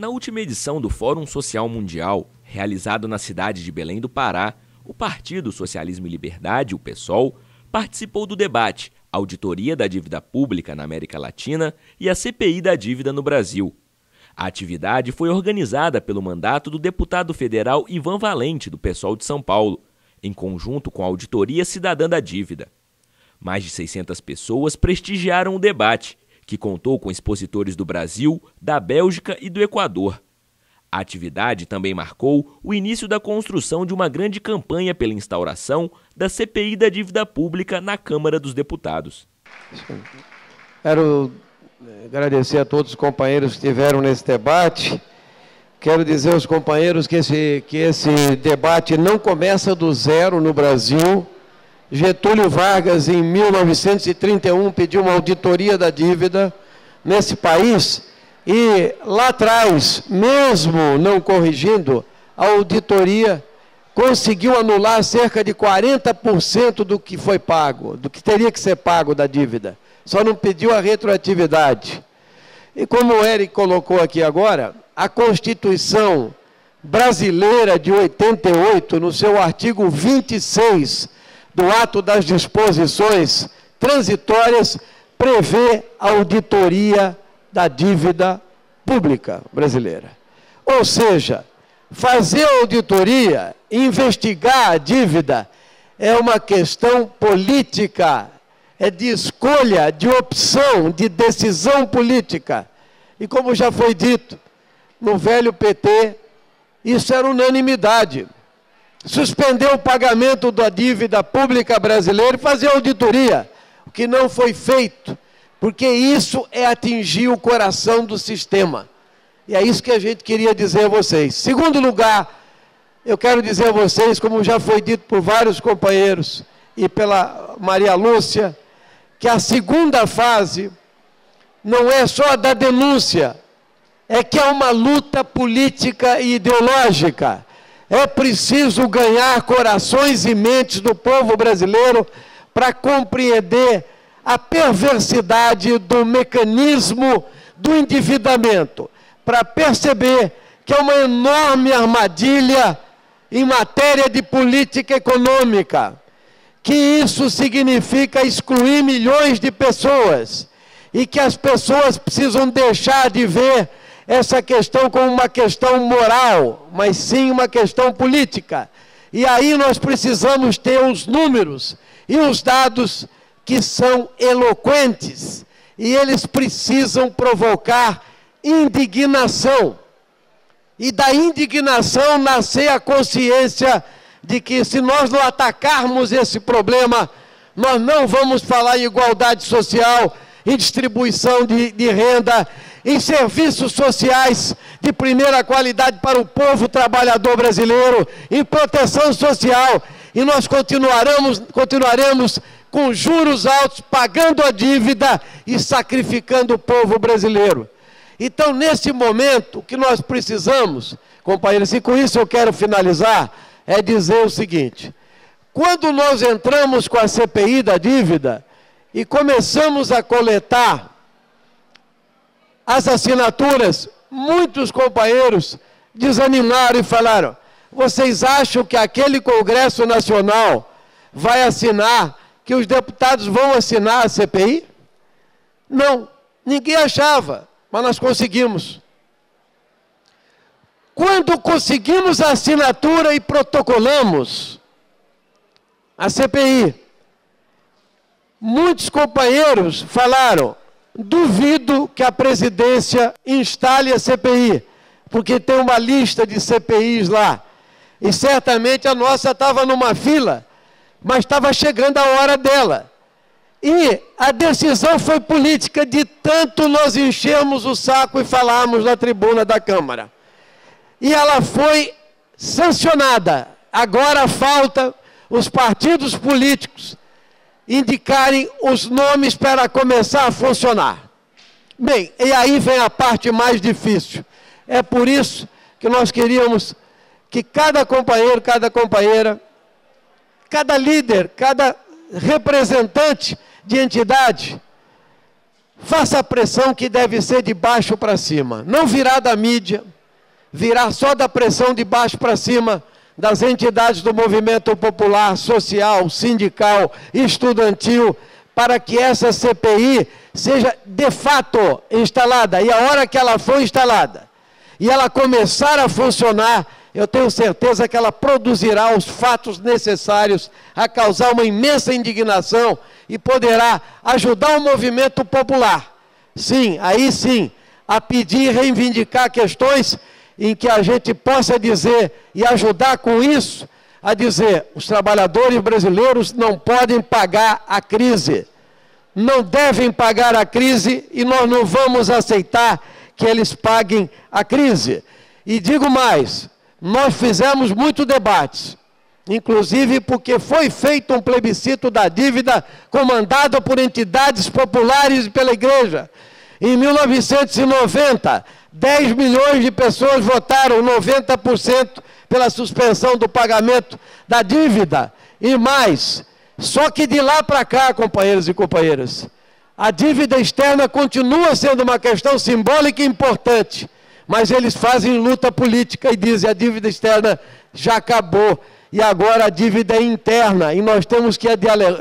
Na última edição do Fórum Social Mundial, realizado na cidade de Belém do Pará, o Partido Socialismo e Liberdade, o PSOL, participou do debate Auditoria da Dívida Pública na América Latina e a CPI da Dívida no Brasil. A atividade foi organizada pelo mandato do deputado federal Ivan Valente, do PSOL de São Paulo, em conjunto com a Auditoria Cidadã da Dívida. Mais de 600 pessoas prestigiaram o debate, que contou com expositores do Brasil, da Bélgica e do Equador. A atividade também marcou o início da construção de uma grande campanha pela instauração da CPI da Dívida Pública na Câmara dos Deputados. Quero agradecer a todos os companheiros que estiveram nesse debate. Quero dizer aos companheiros que esse debate não começa do zero no Brasil. Getúlio Vargas, em 1931, pediu uma auditoria da dívida nesse país e, lá atrás, mesmo não corrigindo, a auditoria conseguiu anular cerca de 40% do que foi pago, do que teria que ser pago da dívida. Só não pediu a retroatividade. E como o Eric colocou aqui agora, a Constituição brasileira de 88, no seu artigo 26, do ato das disposições transitórias, prevê a auditoria da dívida pública brasileira. Ou seja, fazer a auditoria, investigar a dívida, é uma questão política, é de escolha, de opção, de decisão política. E como já foi dito, no velho PT, isso era unanimidade. Suspender o pagamento da dívida pública brasileira e fazer auditoria, o que não foi feito, porque isso é atingir o coração do sistema. E é isso que a gente queria dizer a vocês. Segundo lugar, eu quero dizer a vocês, como já foi dito por vários companheiros e pela Maria Lúcia, que a segunda fase não é só da denúncia, é que é uma luta política e ideológica. É preciso ganhar corações e mentes do povo brasileiro para compreender a perversidade do mecanismo do endividamento, para perceber que é uma enorme armadilha em matéria de política econômica, que isso significa excluir milhões de pessoas e que as pessoas precisam deixar de ver essa questão como uma questão moral, mas sim uma questão política. E aí nós precisamos ter os números e os dados que são eloquentes, e eles precisam provocar indignação. E da indignação nascer a consciência de que se nós não atacarmos esse problema, nós não vamos falar em igualdade social, em distribuição de renda, em serviços sociais de primeira qualidade para o povo trabalhador brasileiro, em proteção social, e nós continuaremos com juros altos, pagando a dívida e sacrificando o povo brasileiro. Então, nesse momento, o que nós precisamos, companheiros, e com isso eu quero finalizar, é dizer o seguinte: quando nós entramos com a CPI da dívida e começamos a coletar as assinaturas, muitos companheiros desanimaram e falaram: vocês acham que aquele Congresso Nacional vai assinar, que os deputados vão assinar a CPI? Não, ninguém achava, mas nós conseguimos. Quando conseguimos a assinatura e protocolamos a CPI, muitos companheiros falaram: duvido que a presidência instale a CPI, porque tem uma lista de CPIs lá. E certamente a nossa estava numa fila, mas estava chegando a hora dela. E a decisão foi política, de tanto nós enchermos o saco e falarmos na tribuna da Câmara. E ela foi sancionada. Agora falta os partidos políticos indicarem os nomes para começar a funcionar. Bem, e aí vem a parte mais difícil. É por isso que nós queríamos que cada companheiro, cada companheira, cada líder, cada representante de entidade faça a pressão que deve ser de baixo para cima. Não virar da mídia, virá só da pressão de baixo para cima das entidades do movimento popular, social, sindical, estudantil, para que essa CPI seja de fato instalada. E a hora que ela for instalada e ela começar a funcionar, eu tenho certeza que ela produzirá os fatos necessários a causar uma imensa indignação e poderá ajudar o movimento popular. Sim, aí sim, a pedir e reivindicar questões em que a gente possa dizer e ajudar com isso a dizer: os trabalhadores brasileiros não podem pagar a crise, não devem pagar a crise e nós não vamos aceitar que eles paguem a crise. E digo mais, nós fizemos muitos debates, inclusive porque foi feito um plebiscito da dívida comandado por entidades populares e pela igreja. Em 1990, 10 milhões de pessoas votaram, 90% pela suspensão do pagamento da dívida. E mais, só que de lá para cá, companheiros e companheiras, a dívida externa continua sendo uma questão simbólica e importante, mas eles fazem luta política e dizem: a dívida externa já acabou e agora a dívida é interna, e nós temos que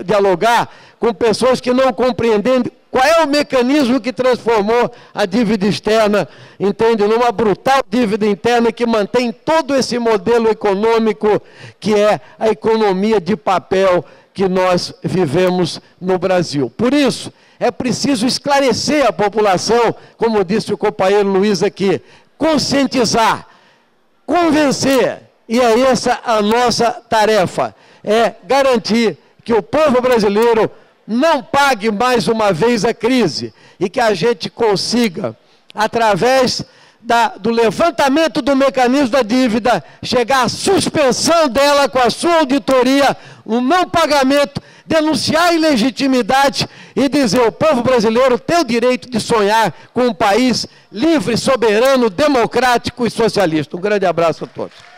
dialogar com pessoas que não compreendem qual é o mecanismo que transformou a dívida externa, entende, numa brutal dívida interna que mantém todo esse modelo econômico que é a economia de papel que nós vivemos no Brasil. Por isso, é preciso esclarecer a população, como disse o companheiro Luiz aqui, conscientizar, convencer, e é essa a nossa tarefa, é garantir que o povo brasileiro não pague mais uma vez a crise e que a gente consiga, através do levantamento do mecanismo da dívida, chegar à suspensão dela com a sua auditoria, o não pagamento, denunciar a ilegitimidade e dizer: o povo brasileiro tem o direito de sonhar com um país livre, soberano, democrático e socialista. Um grande abraço a todos.